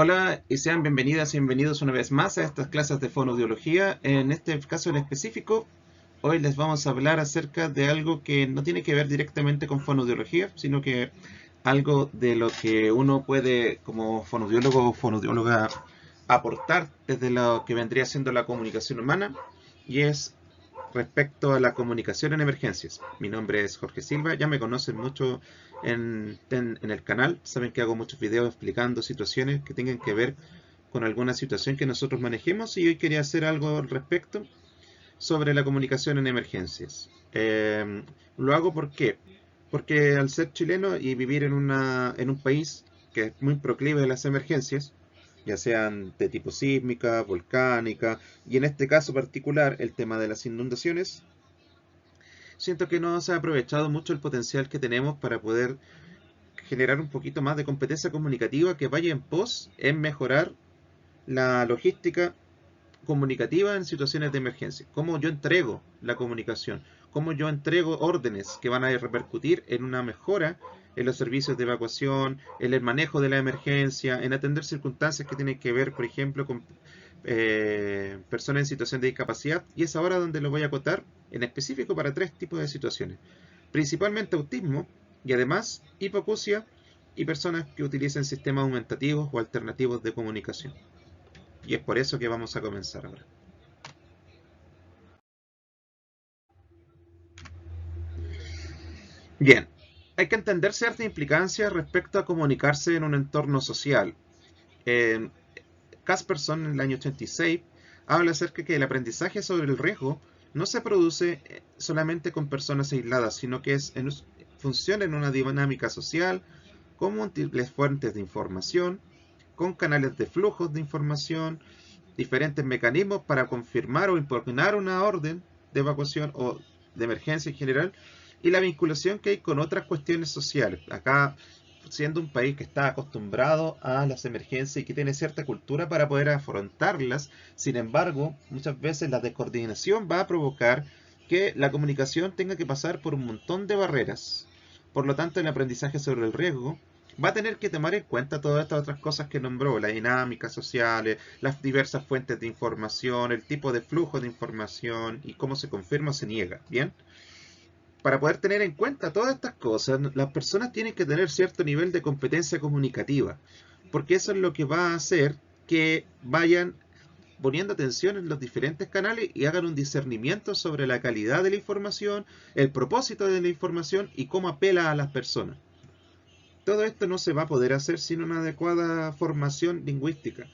Hola y sean bienvenidas y bienvenidos una vez más a estas clases de fonoaudiología. En este caso en específico, hoy les vamos a hablar acerca de algo que no tiene que ver directamente con fonoaudiología, sino que algo de lo que uno puede como fonoaudiólogo o fonoaudióloga aportar desde lo que vendría siendo la comunicación humana, y es respecto a la comunicación en emergencias. Mi nombre es Jorge Silva, ya me conocen mucho en el canal, saben que hago muchos videos explicando situaciones que tengan que ver con alguna situación que nosotros manejemos, y hoy quería hacer algo al respecto sobre la comunicación en emergencias. Lo hago porque al ser chileno y vivir en un país que es muy proclive a las emergencias, ya sean de tipo sísmica, volcánica, y en este caso particular el tema de las inundaciones, siento que no se ha aprovechado mucho el potencial que tenemos para poder generar un poquito más de competencia comunicativa que vaya en pos en mejorar la logística comunicativa en situaciones de emergencia. Cómo yo entrego la comunicación, cómo yo entrego órdenes que van a repercutir en una mejora en los servicios de evacuación, en el manejo de la emergencia, en atender circunstancias que tienen que ver, por ejemplo, con personas en situación de discapacidad. Y es ahora donde lo voy a acotar en específico para tres tipos de situaciones. Principalmente autismo y además hipoacusia y personas que utilicen sistemas aumentativos o alternativos de comunicación. Y es por eso que vamos a comenzar ahora. Bien, hay que entender ciertas implicancias respecto a comunicarse en un entorno social. Eh, Casperson, en el año 86, habla acerca de que el aprendizaje sobre el riesgo no se produce solamente con personas aisladas, sino que funciona en una dinámica social, con múltiples fuentes de información, con canales de flujos de información, diferentes mecanismos para confirmar o impugnar una orden de evacuación o de emergencia en general, y la vinculación que hay con otras cuestiones sociales. Acá, siendo un país que está acostumbrado a las emergencias y que tiene cierta cultura para poder afrontarlas, sin embargo, muchas veces la descoordinación va a provocar que la comunicación tenga que pasar por un montón de barreras. Por lo tanto, el aprendizaje sobre el riesgo va a tener que tomar en cuenta todas estas otras cosas que nombró: las dinámicas sociales, las diversas fuentes de información, el tipo de flujo de información y cómo se confirma o se niega. Bien, para poder tener en cuenta todas estas cosas, las personas tienen que tener cierto nivel de competencia comunicativa, porque eso es lo que va a hacer que vayan poniendo atención en los diferentes canales y hagan un discernimiento sobre la calidad de la información, el propósito de la información y cómo apela a las personas. Todo esto no se va a poder hacer sin una adecuada formación lingüística,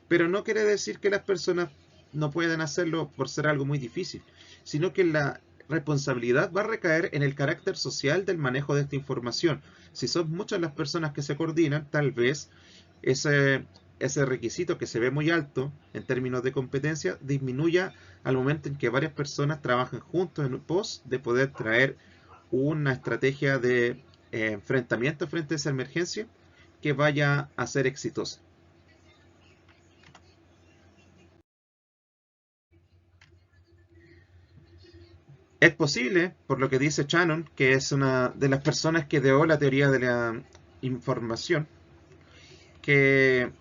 pero no quiere decir que las personas no puedan hacerlo por ser algo muy difícil, sino que la responsabilidad va a recaer en el carácter social del manejo de esta información. Si son muchas las personas que se coordinan, tal vez ese, ese requisito que se ve muy alto en términos de competencia disminuya al momento en que varias personas trabajan juntos en pos de poder traer una estrategia de enfrentamiento frente a esa emergencia que vaya a ser exitosa. Es posible, por lo que dice Shannon, que es una de las personas que ideó la teoría de la información, que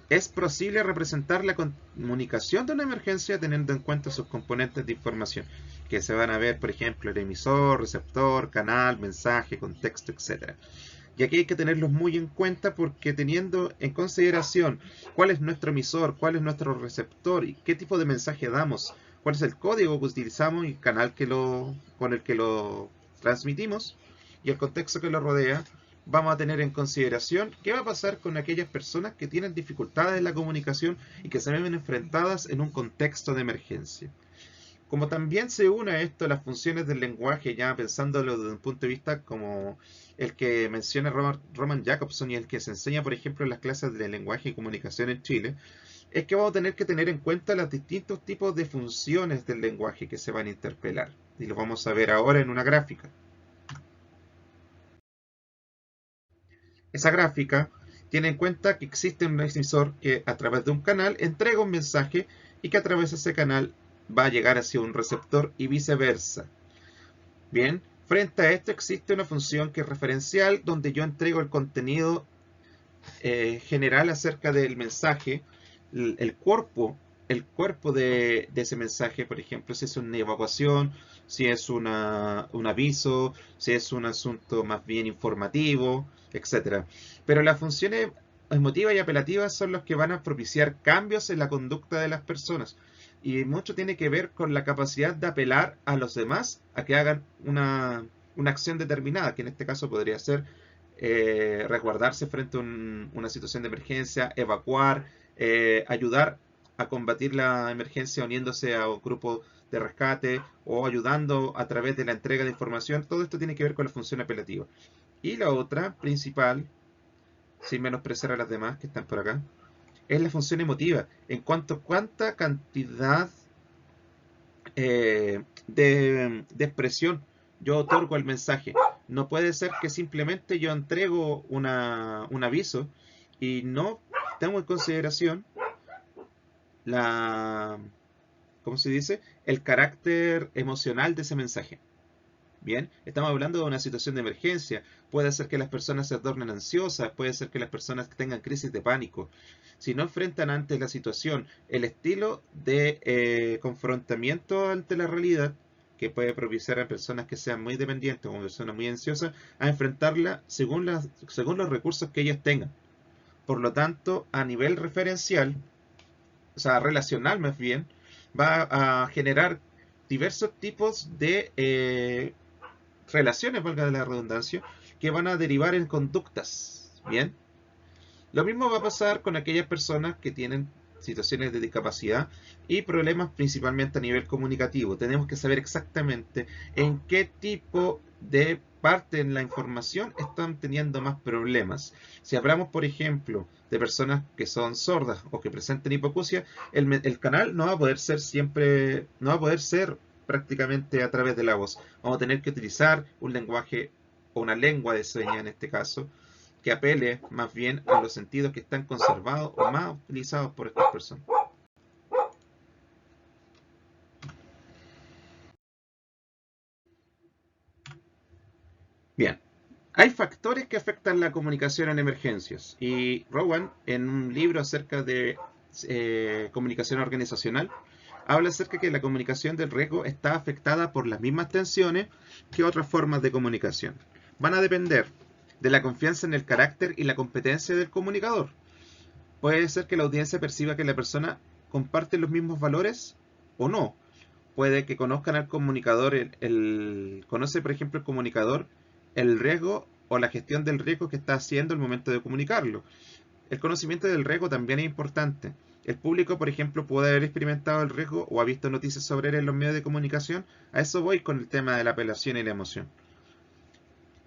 es posible representar la comunicación de una emergencia teniendo en cuenta sus componentes de información, que se van a ver, por ejemplo, el emisor, receptor, canal, mensaje, contexto, etc. Y aquí hay que tenerlos muy en cuenta, porque teniendo en consideración cuál es nuestro emisor, cuál es nuestro receptor y qué tipo de mensaje damos, cuál es el código que utilizamos y el canal con el que lo transmitimos y el contexto que lo rodea, vamos a tener en consideración qué va a pasar con aquellas personas que tienen dificultades en la comunicación y que se ven enfrentadas en un contexto de emergencia. Como también se une a esto las funciones del lenguaje, ya pensándolo desde un punto de vista como el que menciona Roman Jacobson y el que se enseña, por ejemplo, en las clases de lenguaje y comunicación en Chile, es que vamos a tener que tener en cuenta los distintos tipos de funciones del lenguaje que se van a interpelar. Y lo vamos a ver ahora en una gráfica. Esa gráfica tiene en cuenta que existe un emisor que a través de un canal entrega un mensaje y que a través de ese canal va a llegar hacia un receptor y viceversa. Bien, frente a esto existe una función que es referencial, donde yo entrego el contenido general acerca del mensaje, el cuerpo, de ese mensaje, por ejemplo, si es una evacuación, si es un aviso, si es un asunto más bien informativo, etcétera. Pero las funciones emotivas y apelativas son los que van a propiciar cambios en la conducta de las personas. Y mucho tiene que ver con la capacidad de apelar a los demás a que hagan una acción determinada, que en este caso podría ser resguardarse frente a una situación de emergencia, evacuar, ayudar a combatir la emergencia uniéndose a un grupo de rescate o ayudando a través de la entrega de información. Todo esto tiene que ver con la función apelativa. Y la otra principal, sin menospreciar a las demás que están por acá, es la función emotiva, en cuanto a cuánta cantidad de expresión yo otorgo al mensaje. No puede ser que simplemente yo entrego un aviso y no tengo en consideración la, ¿cómo se dice? El carácter emocional de ese mensaje. Bien, estamos hablando de una situación de emergencia. Puede ser que las personas se tornen ansiosas, puede ser que las personas tengan crisis de pánico. Si no enfrentan ante la situación el estilo de confrontamiento ante la realidad, que puede propiciar a personas que sean muy dependientes o personas muy ansiosas, a enfrentarla según los recursos que ellos tengan. Por lo tanto, a nivel referencial, o sea, relacional más bien, va a generar diversos tipos de relaciones, valga de la redundancia, que van a derivar en conductas. Bien, lo mismo va a pasar con aquellas personas que tienen situaciones de discapacidad y problemas principalmente a nivel comunicativo. Tenemos que saber exactamente en qué tipo de parte en la información están teniendo más problemas. Si hablamos, por ejemplo, de personas que son sordas o que presenten hipoacusia, el canal no va a poder ser siempre, no va a poder ser prácticamente a través de la voz. Vamos a tener que utilizar un lenguaje o una lengua de señas en este caso, que apele más bien a los sentidos que están conservados o más utilizados por estas personas. Bien, hay factores que afectan la comunicación en emergencias y Rowan, en un libro acerca de comunicación organizacional, habla acerca de que la comunicación del riesgo está afectada por las mismas tensiones que otras formas de comunicación. Van a depender de la confianza en el carácter y la competencia del comunicador. Puede ser que la audiencia perciba que la persona comparte los mismos valores o no. Puede que conozcan al comunicador, conoce por ejemplo el comunicador el riesgo o la gestión del riesgo que está haciendo al momento de comunicarlo. El conocimiento del riesgo también es importante. El público, por ejemplo, puede haber experimentado el riesgo o ha visto noticias sobre él en los medios de comunicación. A eso voy con el tema de la apelación y la emoción.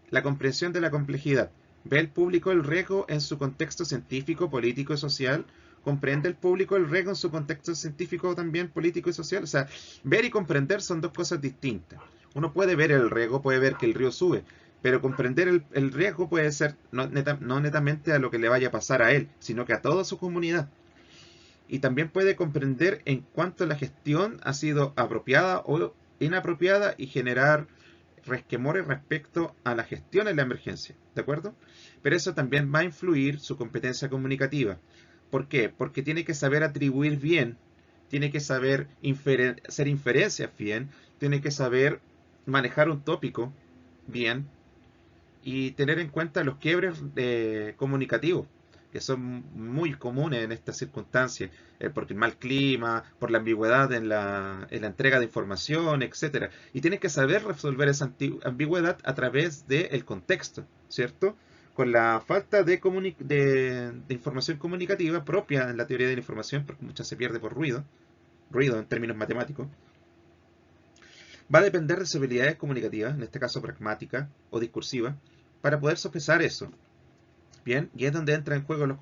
La comprensión de la complejidad. ¿Ve el público el riesgo en su contexto científico, político y social? ¿Comprende el público el riesgo en su contexto científico también, político y social? O sea, ver y comprender son dos cosas distintas. Uno puede ver el riesgo, puede ver que el río sube, pero comprender el riesgo puede ser no netamente a lo que le vaya a pasar a él, sino que a toda su comunidad. Y también puede comprender en cuanto la gestión ha sido apropiada o inapropiada y generar resquemores respecto a la gestión en la emergencia, ¿de acuerdo? Pero eso también va a influir su competencia comunicativa. ¿Por qué? Porque tiene que saber atribuir bien, tiene que saber hacer inferencias bien, tiene que saber manejar un tópico bien y tener en cuenta los quiebres comunicativos que son muy comunes en estas circunstancias, por el mal clima, por la ambigüedad en la entrega de información, etcétera. Y tienes que saber resolver esa ambigüedad a través del contexto, ¿cierto? Con la falta de información comunicativa propia en la teoría de la información, porque muchas se pierde por ruido en términos matemáticos, va a depender de sus habilidades comunicativas, en este caso pragmática o discursiva, para poder sopesar eso. Bien, y es donde entran en juego los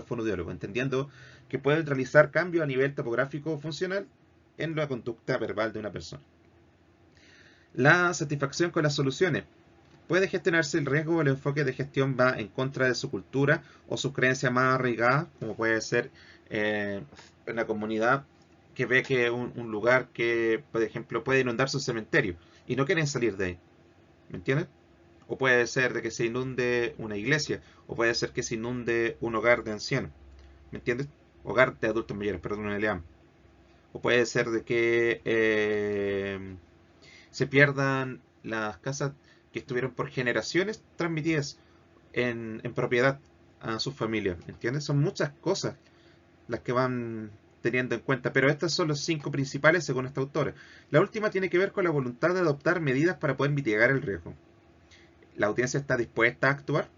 fonodiólogos, entendiendo que pueden realizar cambios a nivel topográfico o funcional en la conducta verbal de una persona. La satisfacción con las soluciones. Puede gestionarse el riesgo o el enfoque de gestión va en contra de su cultura o sus creencias más arraigadas, como puede ser una comunidad que ve que un lugar que, por ejemplo, puede inundar su cementerio y no quieren salir de ahí. ¿Me entiendes? O puede ser de que se inunde una iglesia, o puede ser que se inunde un hogar de ancianos, ¿me entiendes? Hogar de adultos mayores, perdón, un LEAM. O puede ser de que se pierdan las casas que estuvieron por generaciones transmitidas en propiedad a sus familias, ¿me entiendes? Son muchas cosas las que van teniendo en cuenta, pero estas son los 5 principales según esta autora. La última tiene que ver con la voluntad de adoptar medidas para poder mitigar el riesgo. ¿La audiencia está dispuesta a actuar?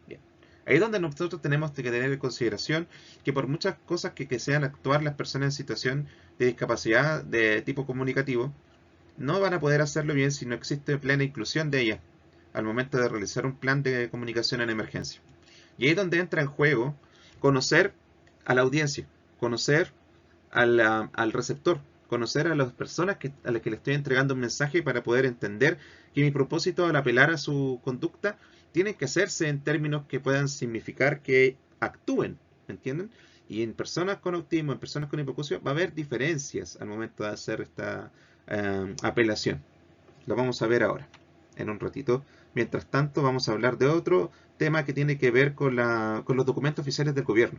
Bien. Ahí es donde nosotros tenemos que tener en consideración que por muchas cosas que sean actuar las personas en situación de discapacidad de tipo comunicativo, no van a poder hacerlo bien si no existe plena inclusión de ellas al momento de realizar un plan de comunicación en emergencia. Y ahí es donde entra en juego conocer a la audiencia, conocer al receptor, conocer a las personas a las que le estoy entregando un mensaje para poder entender que mi propósito al apelar a su conducta tiene que hacerse en términos que puedan significar que actúen, ¿me entienden? Y en personas con autismo, en personas con hipoacusia, va a haber diferencias al momento de hacer esta apelación. Lo vamos a ver ahora, en un ratito. Mientras tanto, vamos a hablar de otro tema que tiene que ver con los documentos oficiales del gobierno.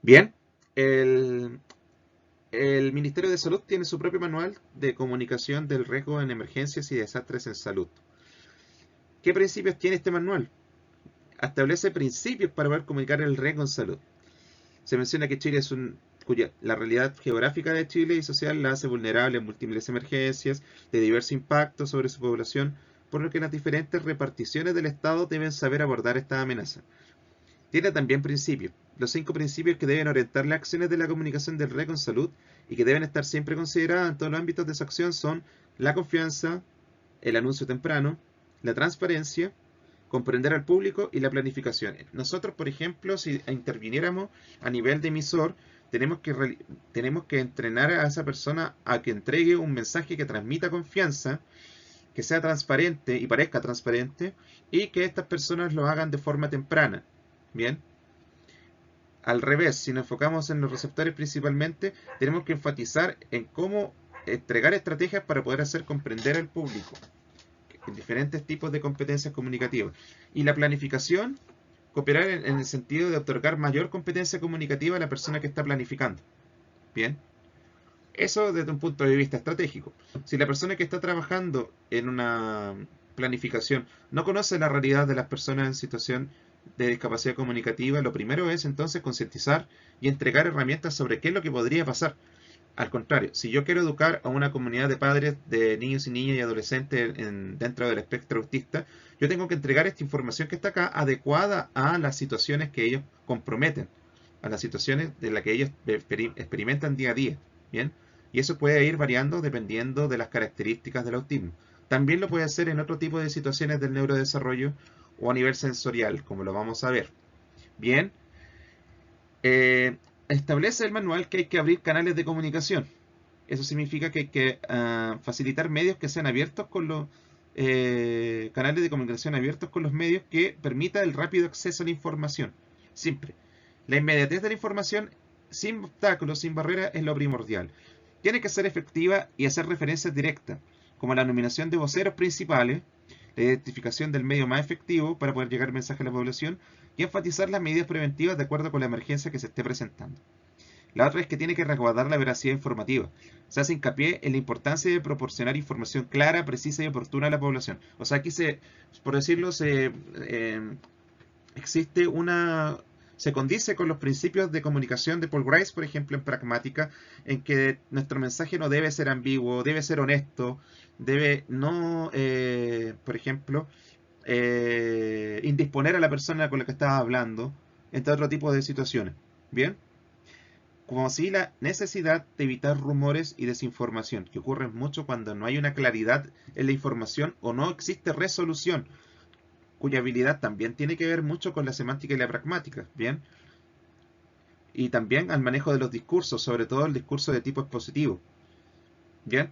Bien, el Ministerio de Salud tiene su propio manual de comunicación del riesgo en emergencias y desastres en salud. ¿Qué principios tiene este manual? Establece principios para poder comunicar el riesgo en salud. Se menciona que Chile es la realidad geográfica de Chile y social la hace vulnerable a múltiples emergencias de diverso impacto sobre su población, por lo que las diferentes reparticiones del Estado deben saber abordar esta amenaza. Tiene también principios. Los 5 principios que deben orientar las acciones de la comunicación del riesgo en salud y que deben estar siempre consideradas en todos los ámbitos de su acción son la confianza, el anuncio temprano, la transparencia, comprender al público y la planificación. Nosotros, por ejemplo, si interviniéramos a nivel de emisor, tenemos que entrenar a esa persona a que entregue un mensaje que transmita confianza, que sea transparente y parezca transparente, y que estas personas lo hagan de forma temprana. Bien. Al revés, si nos enfocamos en los receptores principalmente, tenemos que enfatizar en cómo entregar estrategias para poder hacer comprender al público en diferentes tipos de competencias comunicativas. Y la planificación, cooperar en el sentido de otorgar mayor competencia comunicativa a la persona que está planificando. Bien. Eso desde un punto de vista estratégico. Si la persona que está trabajando en una planificación no conoce la realidad de las personas en situación de discapacidad comunicativa, lo primero es entonces concientizar y entregar herramientas sobre qué es lo que podría pasar. Al contrario, si yo quiero educar a una comunidad de padres de niños y niñas y adolescentes dentro del espectro autista, yo tengo que entregar esta información que está acá adecuada a las situaciones que ellos comprometen, a las situaciones de las que ellos experimentan día a día. ¿Bien? Y eso puede ir variando dependiendo de las características del autismo. También lo puede hacer en otro tipo de situaciones del neurodesarrollo o a nivel sensorial, como lo vamos a ver. Bien, establece el manual que hay que abrir canales de comunicación. Eso significa que hay que facilitar medios que sean abiertos con los canales de comunicación abiertos con los medios que permita el rápido acceso a la información. Siempre. La inmediatez de la información sin obstáculos, sin barreras, es lo primordial. Tiene que ser efectiva y hacer referencias directas, como la nominación de voceros principales, la identificación del medio más efectivo para poder llegar el mensaje a la población y enfatizar las medidas preventivas de acuerdo con la emergencia que se esté presentando. La otra es que tiene que resguardar la veracidad informativa. Se hace hincapié en la importancia de proporcionar información clara, precisa y oportuna a la población. O sea, aquí por decirlo, existe se condice con los principios de comunicación de Paul Grice, por ejemplo, en Pragmática, en que nuestro mensaje no debe ser ambiguo, debe ser honesto, debe no, por ejemplo, indisponer a la persona con la que estaba hablando, entre otro tipo de situaciones. ¿Bien? Como así la necesidad de evitar rumores y desinformación, que ocurren mucho cuando no hay una claridad en la información o no existe resolución, cuya habilidad también tiene que ver mucho con la semántica y la pragmática, ¿bien? Y también al manejo de los discursos, sobre todo el discurso de tipo expositivo, ¿bien?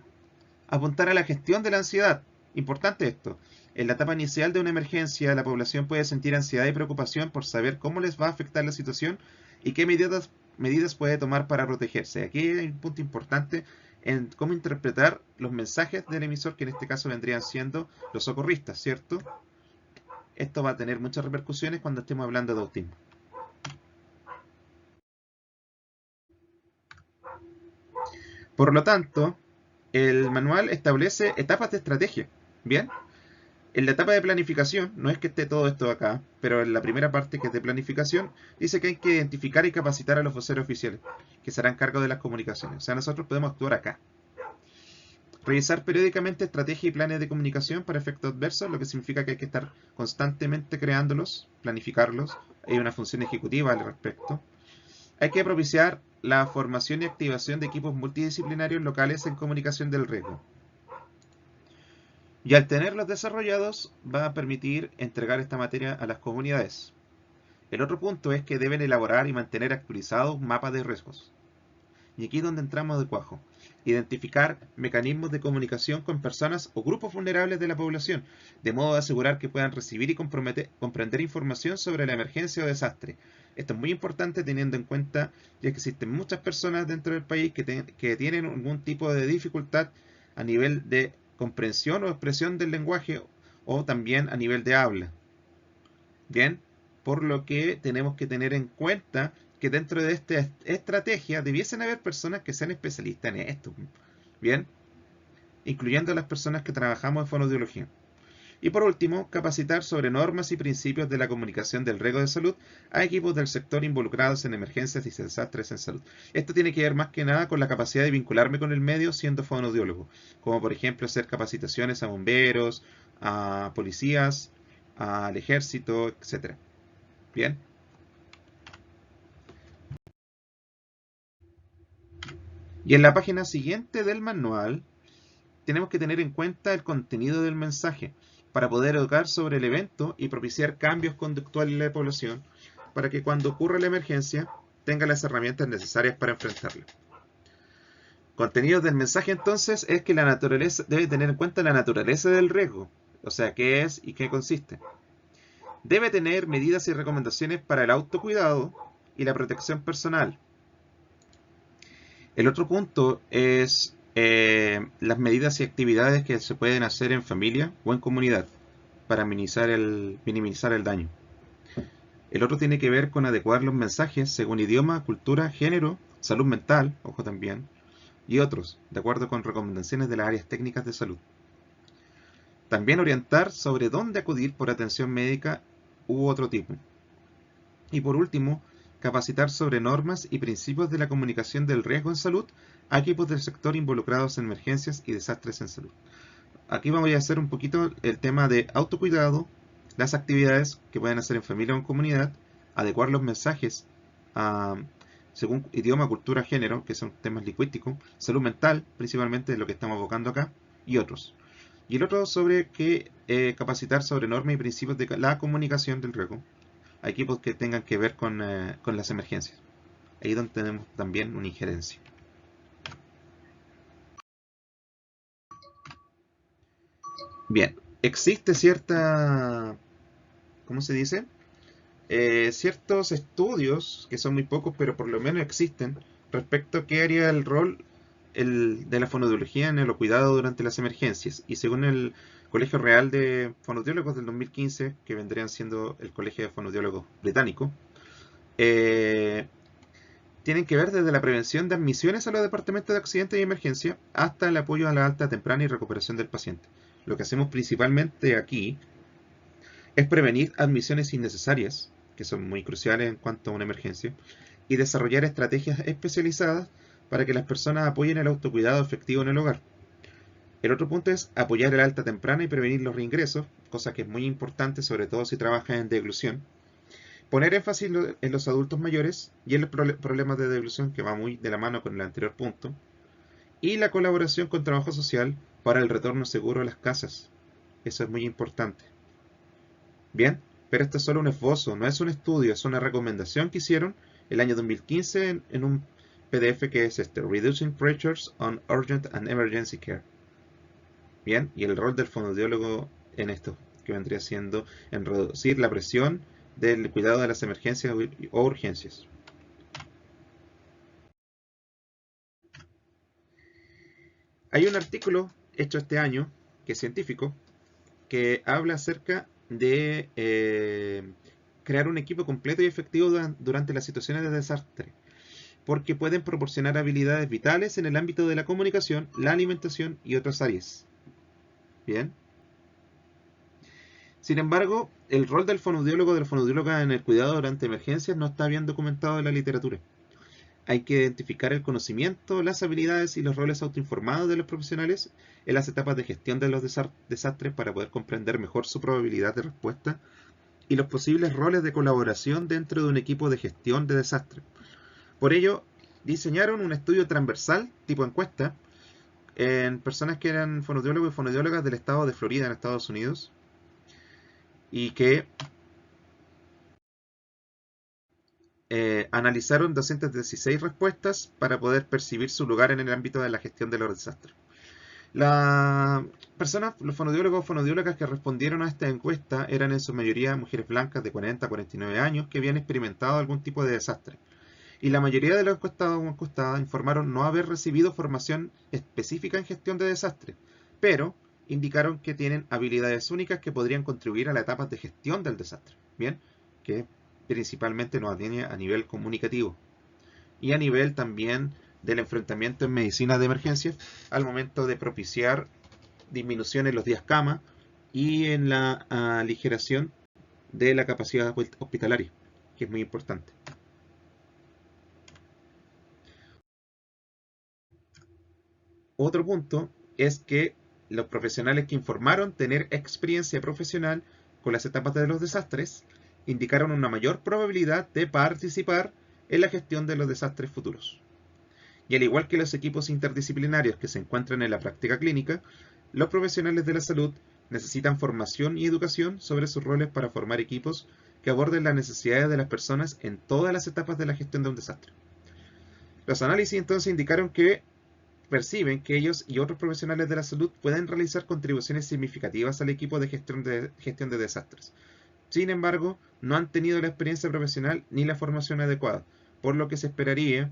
Apuntar a la gestión de la ansiedad, importante esto. En la etapa inicial de una emergencia, la población puede sentir ansiedad y preocupación por saber cómo les va a afectar la situación y qué medidas puede tomar para protegerse. Aquí hay un punto importante en cómo interpretar los mensajes del emisor, que en este caso vendrían siendo los socorristas, ¿cierto? Esto va a tener muchas repercusiones cuando estemos hablando de autismo. Por lo tanto, el manual establece etapas de estrategia. Bien, en la etapa de planificación, no es que esté todo esto acá, pero en la primera parte, que es de planificación, dice que hay que identificar y capacitar a los voceros oficiales, que serán cargo de las comunicaciones. O sea, nosotros podemos actuar acá. Revisar periódicamente estrategias y planes de comunicación para efectos adversos, lo que significa que hay que estar constantemente creándolos, planificarlos. Hay una función ejecutiva al respecto. Hay que propiciar la formación y activación de equipos multidisciplinarios locales en comunicación del riesgo. Y al tenerlos desarrollados, va a permitir entregar esta materia a las comunidades. El otro punto es que deben elaborar y mantener actualizados mapas de riesgos. Y aquí es donde entramos de cuajo. Identificar mecanismos de comunicación con personas o grupos vulnerables de la población, de modo de asegurar que puedan recibir y comprender información sobre la emergencia o desastre. Esto es muy importante teniendo en cuenta ya que existen muchas personas dentro del país que tienen algún tipo de dificultad a nivel de comprensión o expresión del lenguaje o también a nivel de habla. Bien, por lo que tenemos que tener en cuenta que dentro de esta estrategia debiesen haber personas que sean especialistas en esto. Bien, incluyendo a las personas que trabajamos en fonoaudiología. Y por último, capacitar sobre normas y principios de la comunicación del riesgo de salud a equipos del sector involucrados en emergencias y desastres en salud. Esto tiene que ver más que nada con la capacidad de vincularme con el medio siendo fonoaudiólogo, como por ejemplo hacer capacitaciones a bomberos, a policías, al ejército, etc. Bien. Y en la página siguiente del manual tenemos que tener en cuenta el contenido del mensaje para poder educar sobre el evento y propiciar cambios conductuales en la población para que cuando ocurra la emergencia tenga las herramientas necesarias para enfrentarla. Contenido del mensaje entonces es que la naturaleza debe tener en cuenta la naturaleza del riesgo, o sea, qué es y qué consiste. Debe tener medidas y recomendaciones para el autocuidado y la protección personal. El otro punto es las medidas y actividades que se pueden hacer en familia o en comunidad para minimizar el daño. El otro tiene que ver con adecuar los mensajes según idioma, cultura, género, salud mental, ojo también, y otros, de acuerdo con recomendaciones de las áreas técnicas de salud. También orientar sobre dónde acudir por atención médica u otro tipo. Y por último, capacitar sobre normas y principios de la comunicación del riesgo en salud a equipos del sector involucrados en emergencias y desastres en salud. Aquí vamos a hacer un poquito el tema de autocuidado, las actividades que pueden hacer en familia o en comunidad, adecuar los mensajes según idioma, cultura, género, que son temas lingüísticos, salud mental, principalmente lo que estamos abocando acá, y otros. Y el otro sobre que capacitar sobre normas y principios de la comunicación del riesgo a equipos que tengan que ver con las emergencias. Ahí es donde tenemos también una injerencia. Bien, existe cierta, ¿cómo se dice? Ciertos estudios, que son muy pocos, pero por lo menos existen, respecto a qué haría el rol de la fonoaudiología en el cuidado durante las emergencias. Y según el Colegio Real de Fonoaudiólogos del 2015, que vendrían siendo el Colegio de Fonoaudiólogos británico, tienen que ver desde la prevención de admisiones a los departamentos de accidentes y emergencia hasta el apoyo a la alta temprana y recuperación del paciente. Lo que hacemos principalmente aquí es prevenir admisiones innecesarias, que son muy cruciales en cuanto a una emergencia, y desarrollar estrategias especializadas para que las personas apoyen el autocuidado efectivo en el hogar. El otro punto es apoyar el alta temprana y prevenir los reingresos, cosa que es muy importante, sobre todo si trabajas en deglución. Poner énfasis en los adultos mayores y en los problemas de deglución, que va muy de la mano con el anterior punto. Y la colaboración con trabajo social para el retorno seguro a las casas. Eso es muy importante. Bien, pero esto es solo un esbozo, no es un estudio, es una recomendación que hicieron el año 2015 en un PDF que es este, Reducing Pressures on Urgent and Emergency Care. Bien, y el rol del fonoaudiólogo en esto, que vendría siendo en reducir la presión del cuidado de las emergencias o urgencias. Hay un artículo hecho este año, que es científico, que habla acerca de crear un equipo completo y efectivo durante las situaciones de desastre, porque pueden proporcionar habilidades vitales en el ámbito de la comunicación, la alimentación y otras áreas. Bien. Sin embargo, el rol del fonoaudiólogo o de la fonoaudióloga en el cuidado durante emergencias no está bien documentado en la literatura. Hay que identificar el conocimiento, las habilidades y los roles autoinformados de los profesionales en las etapas de gestión de los desastres para poder comprender mejor su probabilidad de respuesta y los posibles roles de colaboración dentro de un equipo de gestión de desastres. Por ello, diseñaron un estudio transversal, tipo encuesta, en personas que eran fonoaudiólogos y fonoaudiólogas del estado de Florida, en Estados Unidos, y que analizaron 216 respuestas para poder percibir su lugar en el ámbito de la gestión de los desastres. Las personas, los fonoaudiólogos o fonoaudiólogas que respondieron a esta encuesta eran en su mayoría mujeres blancas de 40 a 49 años que habían experimentado algún tipo de desastre. Y la mayoría de los encuestados o encuestadas informaron no haber recibido formación específica en gestión de desastres, pero indicaron que tienen habilidades únicas que podrían contribuir a la etapa de gestión del desastre. Bien, que principalmente nos atiene a nivel comunicativo y a nivel también del enfrentamiento en medicina de emergencias al momento de propiciar disminución en los días cama y en la aligeración de la capacidad hospitalaria, que es muy importante. Otro punto es que los profesionales que informaron tener experiencia profesional con las etapas de los desastres indicaron una mayor probabilidad de participar en la gestión de los desastres futuros. Y al igual que los equipos interdisciplinarios que se encuentran en la práctica clínica, los profesionales de la salud necesitan formación y educación sobre sus roles para formar equipos que aborden las necesidades de las personas en todas las etapas de la gestión de un desastre. Los análisis entonces indicaron que perciben que ellos y otros profesionales de la salud pueden realizar contribuciones significativas al equipo de gestión de desastres. Sin embargo, no han tenido la experiencia profesional ni la formación adecuada, por lo que se esperaría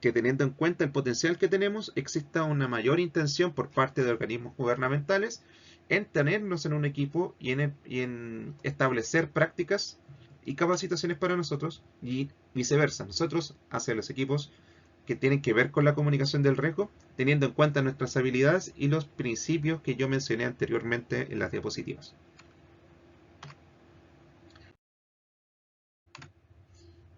que, teniendo en cuenta el potencial que tenemos, exista una mayor intención por parte de organismos gubernamentales en tenernos en un equipo y en establecer prácticas y capacitaciones para nosotros y viceversa, nosotros hacia los equipos que tienen que ver con la comunicación del riesgo, teniendo en cuenta nuestras habilidades y los principios que yo mencioné anteriormente en las diapositivas.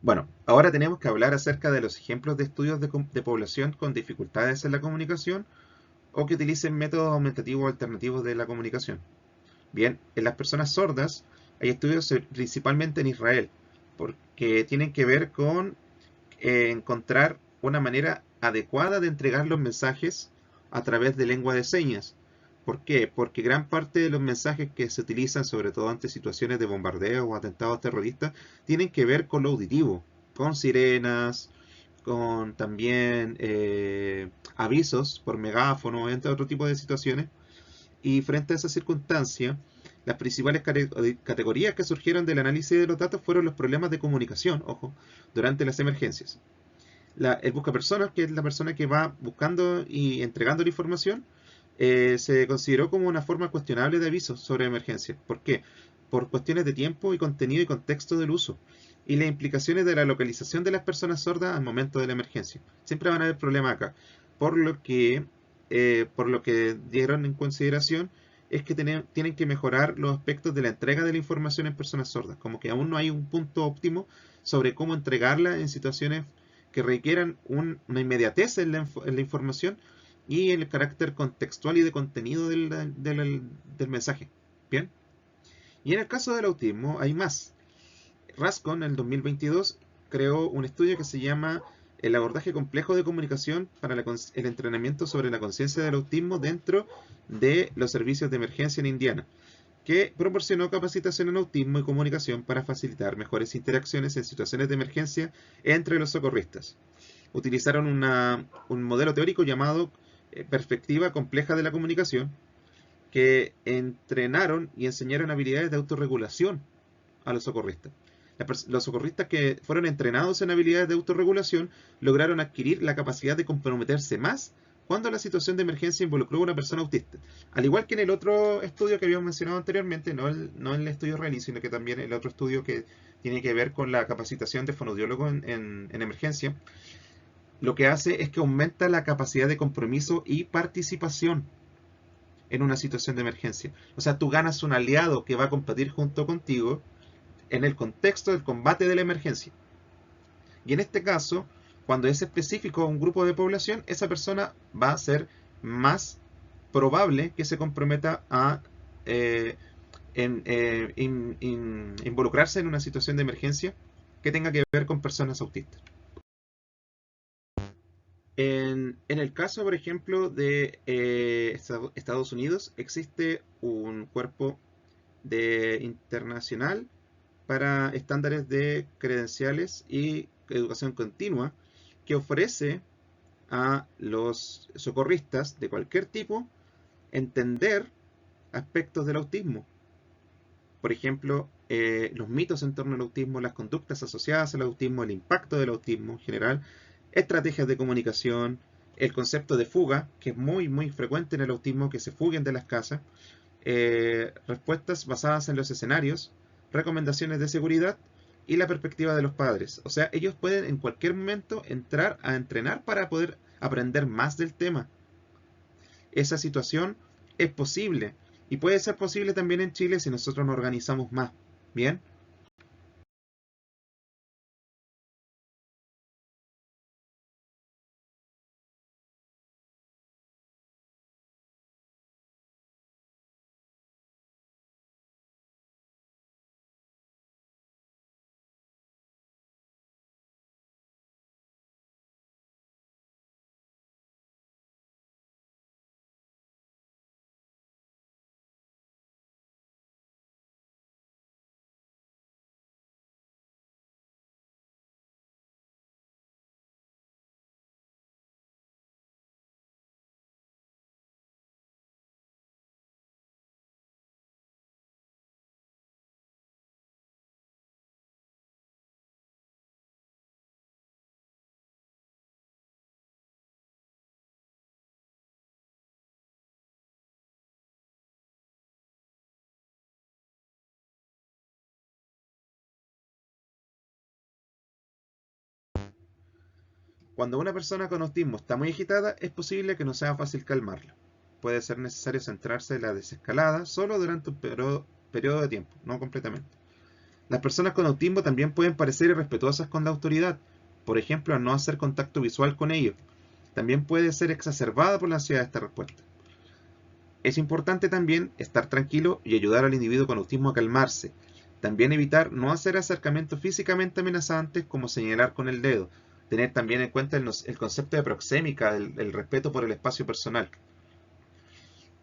Bueno, ahora tenemos que hablar acerca de los ejemplos de estudios de población con dificultades en la comunicación o que utilicen métodos aumentativos alternativos de la comunicación. Bien, en las personas sordas hay estudios principalmente en Israel, porque tienen que ver con encontrar una manera adecuada de entregar los mensajes a través de lengua de señas. ¿Por qué? Porque gran parte de los mensajes que se utilizan, sobre todo ante situaciones de bombardeo o atentados terroristas, tienen que ver con lo auditivo, con sirenas, con también avisos por megáfono, entre otro tipo de situaciones. Y frente a esa circunstancia, las principales categorías que surgieron del análisis de los datos fueron los problemas de comunicación, ojo, durante las emergencias. El buscapersonas, que es la persona que va buscando y entregando la información, se consideró como una forma cuestionable de aviso sobre emergencia. ¿Por qué? Por cuestiones de tiempo y contenido y contexto del uso y las implicaciones de la localización de las personas sordas al momento de la emergencia. Siempre van a haber problemas acá. Por lo que dieron en consideración es que tienen que mejorar los aspectos de la entrega de la información en personas sordas. Como que aún no hay un punto óptimo sobre cómo entregarla en situaciones que requieran una inmediatez en la información y el carácter contextual y de contenido del mensaje. Bien. Y en el caso del autismo hay más. Rascon en el 2022 creó un estudio que se llama el abordaje complejo de comunicación para el entrenamiento sobre la conciencia del autismo dentro de los servicios de emergencia en Indiana, que proporcionó capacitación en autismo y comunicación para facilitar mejores interacciones en situaciones de emergencia entre los socorristas. Utilizaron un modelo teórico llamado perspectiva compleja de la comunicación, que entrenaron y enseñaron habilidades de autorregulación a los socorristas. Los socorristas que fueron entrenados en habilidades de autorregulación lograron adquirir la capacidad de comprometerse más cuando la situación de emergencia involucró a una persona autista. Al igual que en el otro estudio que habíamos mencionado anteriormente, no el estudio Rayleigh, sino que también el otro estudio que tiene que ver con la capacitación de fonoaudiólogo en emergencia, lo que hace es que aumenta la capacidad de compromiso y participación en una situación de emergencia. O sea, tú ganas un aliado que va a combatir junto contigo en el contexto del combate de la emergencia. Y en este caso, cuando es específico a un grupo de población, esa persona va a ser más probable que se comprometa a involucrarse en una situación de emergencia que tenga que ver con personas autistas. En el caso, por ejemplo, de Estados Unidos, existe un cuerpo internacional para estándares de credenciales y educación continua que ofrece a los socorristas de cualquier tipo entender aspectos del autismo. Por ejemplo, los mitos en torno al autismo, las conductas asociadas al autismo, el impacto del autismo en general, estrategias de comunicación, el concepto de fuga, que es muy frecuente en el autismo, que se fuguen de las casas, respuestas basadas en los escenarios, recomendaciones de seguridad y la perspectiva de los padres. O sea, ellos pueden en cualquier momento entrar a entrenar para poder aprender más del tema. Esa situación es posible y puede ser posible también en Chile si nosotros nos organizamos más. ¿Bien? Cuando una persona con autismo está muy agitada, es posible que no sea fácil calmarla. Puede ser necesario centrarse en la desescalada solo durante un periodo de tiempo, no completamente. Las personas con autismo también pueden parecer irrespetuosas con la autoridad, por ejemplo, al no hacer contacto visual con ellos. También puede ser exacerbada por la ansiedad de esta respuesta. Es importante también estar tranquilo y ayudar al individuo con autismo a calmarse. También evitar no hacer acercamientos físicamente amenazantes como señalar con el dedo. Tener también en cuenta el concepto de proxémica, el respeto por el espacio personal.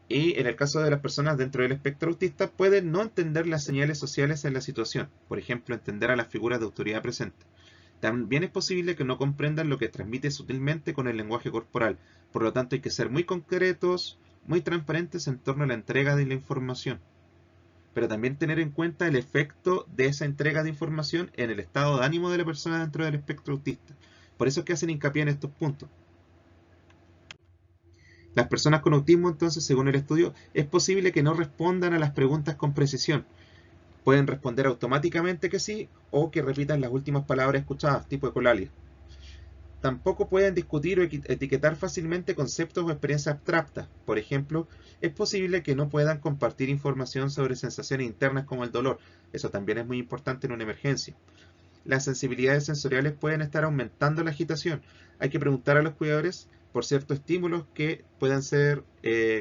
Y en el caso de las personas dentro del espectro autista, pueden no entender las señales sociales en la situación, por ejemplo, entender a las figuras de autoridad presentes. También es posible que no comprendan lo que transmite sutilmente con el lenguaje corporal, por lo tanto hay que ser muy concretos, muy transparentes en torno a la entrega de la información, pero también tener en cuenta el efecto de esa entrega de información en el estado de ánimo de la persona dentro del espectro autista. Por eso es que hacen hincapié en estos puntos. Las personas con autismo, entonces, según el estudio, es posible que no respondan a las preguntas con precisión. Pueden responder automáticamente que sí o que repitan las últimas palabras escuchadas, tipo ecolalia. Tampoco pueden discutir o etiquetar fácilmente conceptos o experiencias abstractas. Por ejemplo, es posible que no puedan compartir información sobre sensaciones internas como el dolor. Eso también es muy importante en una emergencia. Las sensibilidades sensoriales pueden estar aumentando la agitación. Hay que preguntar a los cuidadores por ciertos estímulos que puedan ser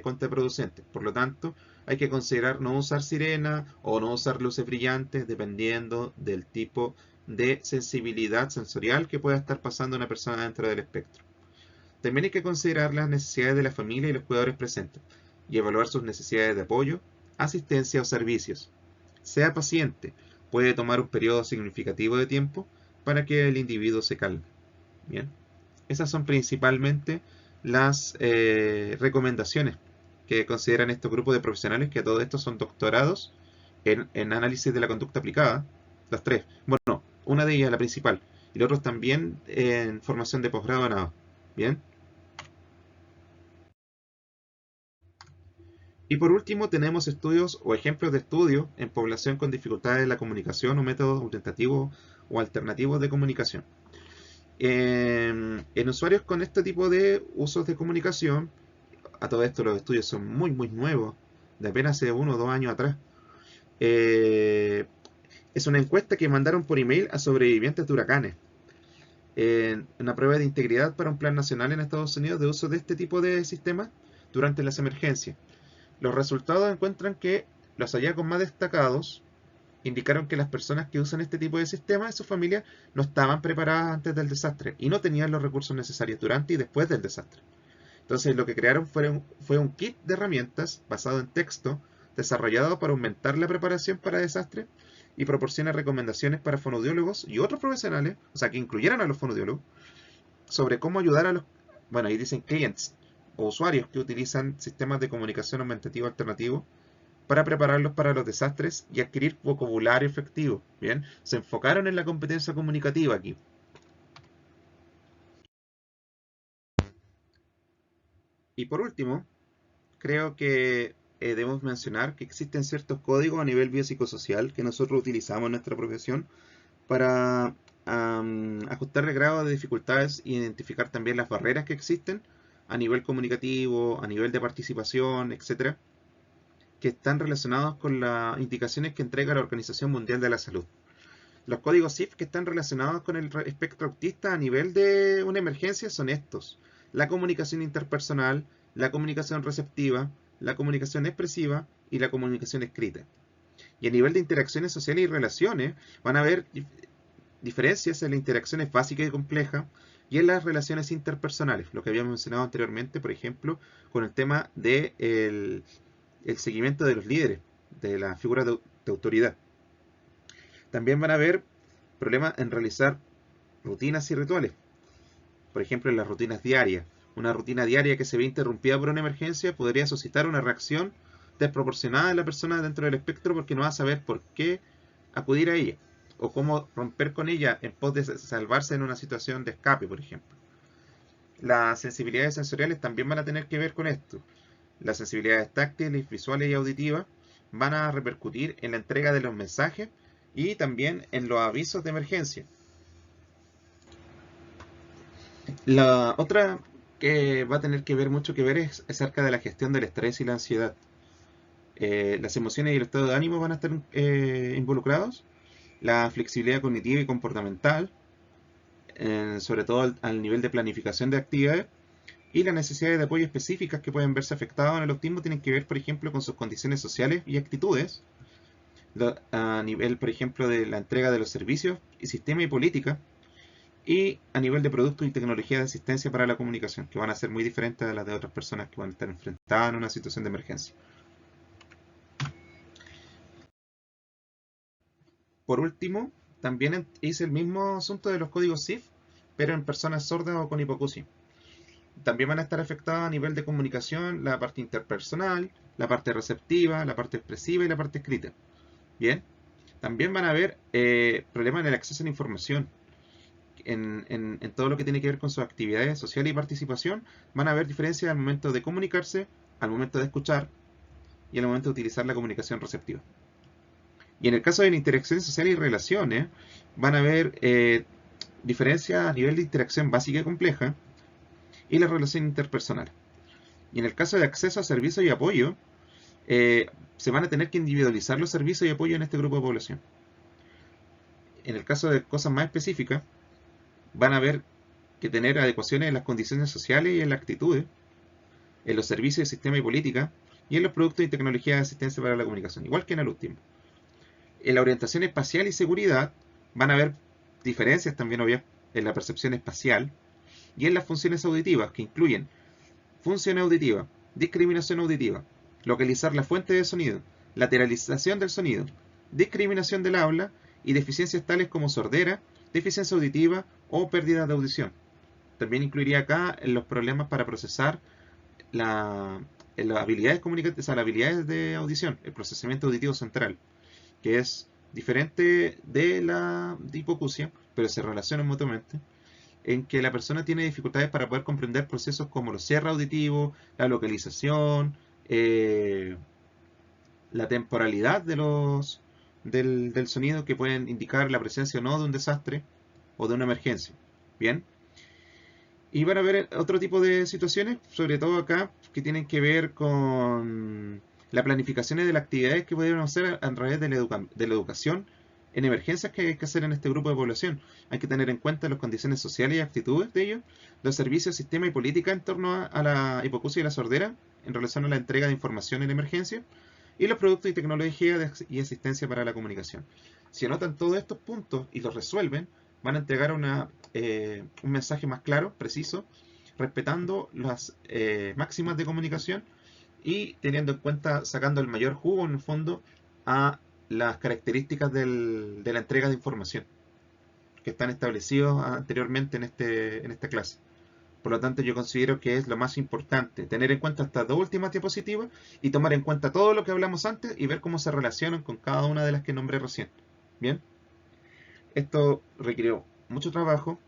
contraproducentes. Por lo tanto, hay que considerar no usar sirena o no usar luces brillantes dependiendo del tipo de sensibilidad sensorial que pueda estar pasando una persona dentro del espectro. También hay que considerar las necesidades de la familia y los cuidadores presentes y evaluar sus necesidades de apoyo, asistencia o servicios. Sea paciente, puede tomar un periodo significativo de tiempo para que el individuo se calme. Bien, esas son principalmente las recomendaciones que consideran estos grupos de profesionales, que a todo esto son doctorados en análisis de la conducta aplicada, las tres. Bueno, una de ellas, la principal, y los otros también en formación de posgrado en ABA. Bien. Y por último tenemos estudios o ejemplos de estudios en población con dificultades en la comunicación o métodos orientativos o alternativos de comunicación. En usuarios con este tipo de usos de comunicación, a todo esto los estudios son muy nuevos, de apenas hace 1 o 2 años atrás. Es una encuesta que mandaron por email a sobrevivientes de huracanes. Una prueba de integridad para un plan nacional en Estados Unidos de uso de este tipo de sistemas durante las emergencias. Los resultados encuentran que los hallazgos más destacados indicaron que las personas que usan este tipo de sistemas en su familia no estaban preparadas antes del desastre y no tenían los recursos necesarios durante y después del desastre. Entonces lo que crearon fue un kit de herramientas basado en texto desarrollado para aumentar la preparación para desastres y proporciona recomendaciones para fonoaudiólogos y otros profesionales, o sea, que incluyeran a los fonoaudiólogos, sobre cómo ayudar a los, bueno, ahí dicen clients o usuarios que utilizan sistemas de comunicación aumentativa alternativos para prepararlos para los desastres y adquirir vocabulario efectivo. Bien, se enfocaron en la competencia comunicativa aquí. Y por último, creo que debemos mencionar que existen ciertos códigos a nivel biopsicosocial que nosotros utilizamos en nuestra profesión para ajustar el grado de dificultades e identificar también las barreras que existen a nivel comunicativo, a nivel de participación, etcétera, que están relacionados con las indicaciones que entrega la Organización Mundial de la Salud. Los códigos SIF que están relacionados con el espectro autista a nivel de una emergencia son estos: la comunicación interpersonal, la comunicación receptiva, la comunicación expresiva y la comunicación escrita. Y a nivel de interacciones sociales y relaciones van a haber diferencias en las interacciones básicas y complejas y en las relaciones interpersonales, lo que habíamos mencionado anteriormente, por ejemplo, con el tema del el seguimiento de los líderes, de la figura de autoridad. También van a haber problemas en realizar rutinas y rituales. Por ejemplo, en las rutinas diarias. Una rutina diaria que se ve interrumpida por una emergencia podría suscitar una reacción desproporcionada de la persona dentro del espectro porque no va a saber por qué acudir a ella o cómo romper con ella en pos de salvarse en una situación de escape, por ejemplo. Las sensibilidades sensoriales también van a tener que ver con esto. Las sensibilidades táctiles, visuales y auditivas van a repercutir en la entrega de los mensajes y también en los avisos de emergencia. La otra que va a tener que ver mucho que ver es acerca de la gestión del estrés y la ansiedad. Las emociones y el estado de ánimo van a estar involucrados, la flexibilidad cognitiva y comportamental, sobre todo al nivel de planificación de actividades, y las necesidades de apoyo específicas que pueden verse afectadas en el autismo tienen que ver, por ejemplo, con sus condiciones sociales y actitudes, a nivel, por ejemplo, de la entrega de los servicios y sistema y política, y a nivel de productos y tecnología de asistencia para la comunicación, que van a ser muy diferentes a las de otras personas que van a estar enfrentadas en una situación de emergencia. Por último, también hice el mismo asunto de los códigos SIF, pero en personas sordas o con hipoacusia. También van a estar afectadas a nivel de comunicación la parte interpersonal, la parte receptiva, la parte expresiva y la parte escrita. Bien, también van a haber problemas en el acceso a la información. En todo lo que tiene que ver con sus actividades sociales y participación, van a haber diferencias al momento de comunicarse, al momento de escuchar y al momento de utilizar la comunicación receptiva. Y en el caso de la interacción social y relaciones, van a haber diferencias a nivel de interacción básica y compleja y la relación interpersonal. Y en el caso de acceso a servicios y apoyo, se van a tener que individualizar los servicios y apoyo en este grupo de población. En el caso de cosas más específicas, van a haber que tener adecuaciones en las condiciones sociales y en las actitudes, en los servicios de sistema y política, y en los productos y tecnologías de asistencia para la comunicación, igual que en el último. En la orientación espacial y seguridad van a haber diferencias también obvias en la percepción espacial y en las funciones auditivas, que incluyen función auditiva, discriminación auditiva, localizar la fuente de sonido, lateralización del sonido, discriminación del habla y deficiencias tales como sordera, deficiencia auditiva o pérdida de audición. También incluiría acá los problemas para procesar las habilidades comunicativas, o sea, las habilidades de audición, el procesamiento auditivo central, que es diferente de la hipoacusia, pero se relacionan mutuamente, en que la persona tiene dificultades para poder comprender procesos como los cierres auditivos, la localización, eh, la temporalidad del sonido, que pueden indicar la presencia o no de un desastre o de una emergencia. Bien. Y van a ver otro tipo de situaciones, sobre todo acá, que tienen que ver con la planificación de las actividades que podemos hacer a través de de la educación en emergencias que hay que hacer en este grupo de población. Hay que tener en cuenta las condiciones sociales y actitudes de ellos, los servicios, sistema y política en torno a la hipoacusia y la sordera en relación a la entrega de información en emergencia, y los productos y tecnología y asistencia para la comunicación. Si anotan todos estos puntos y los resuelven, van a entregar un mensaje más claro, preciso, respetando las máximas de comunicación y teniendo en cuenta, sacando el mayor jugo en el fondo a las características de la entrega de información que están establecidos anteriormente en esta clase. Por lo tanto, yo considero que es lo más importante tener en cuenta estas dos últimas diapositivas y tomar en cuenta todo lo que hablamos antes y ver cómo se relacionan con cada una de las que nombré recién. Bien, esto requirió mucho trabajo,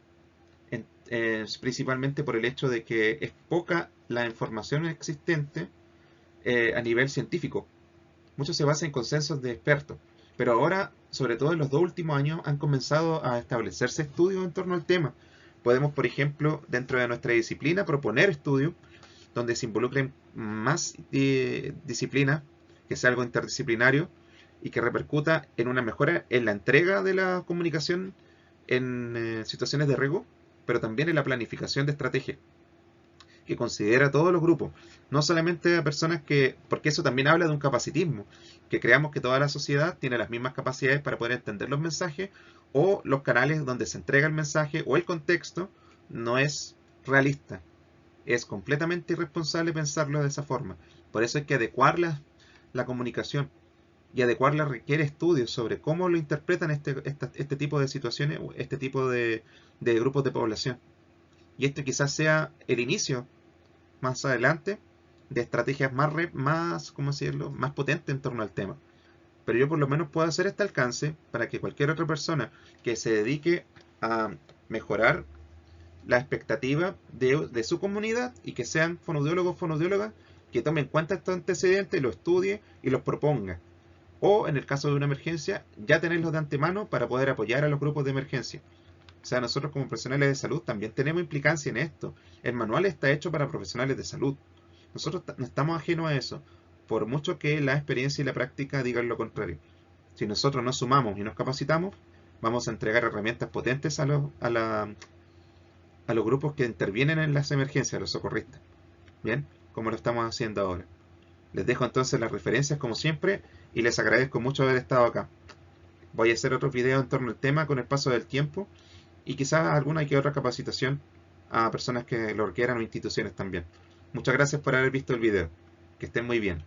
principalmente por el hecho de que es poca la información existente a nivel científico. Mucho se basa en consensos de expertos, pero ahora, sobre todo en los dos últimos años, han comenzado a establecerse estudios en torno al tema. Podemos, por ejemplo, dentro de nuestra disciplina, proponer estudios donde se involucren más disciplinas, que sea algo interdisciplinario y que repercuta en una mejora en la entrega de la comunicación en situaciones de riesgo, pero también en la planificación de estrategias, que considera a todos los grupos, no solamente a personas que, porque eso también habla de un capacitismo, que creamos que toda la sociedad tiene las mismas capacidades para poder entender los mensajes, o los canales donde se entrega el mensaje o el contexto no es realista. Es completamente irresponsable pensarlo de esa forma. Por eso hay que adecuar la comunicación, y adecuarla requiere estudios sobre cómo lo interpretan este tipo de situaciones, este tipo de grupos de población. Y esto quizás sea el inicio más adelante de estrategias ¿cómo decirlo?, más potentes en torno al tema. Pero yo por lo menos puedo hacer este alcance para que cualquier otra persona que se dedique a mejorar la expectativa de su comunidad y que sean fonoaudiólogos o fonoaudiólogas, que tomen en cuenta estos antecedentes, los estudie y los proponga. O en el caso de una emergencia, ya tenerlos de antemano para poder apoyar a los grupos de emergencia. O sea, nosotros como profesionales de salud también tenemos implicancia en esto. El manual está hecho para profesionales de salud. Nosotros no estamos ajenos a eso, por mucho que la experiencia y la práctica digan lo contrario. Si nosotros nos sumamos y nos capacitamos, vamos a entregar herramientas potentes a los grupos que intervienen en las emergencias, a los socorristas. Bien, como lo estamos haciendo ahora. Les dejo entonces las referencias como siempre y les agradezco mucho haber estado acá. Voy a hacer otros videos en torno al tema con el paso del tiempo y quizás alguna que otra capacitación a personas que lo requieran o instituciones también. Muchas gracias por haber visto el video. Que estén muy bien.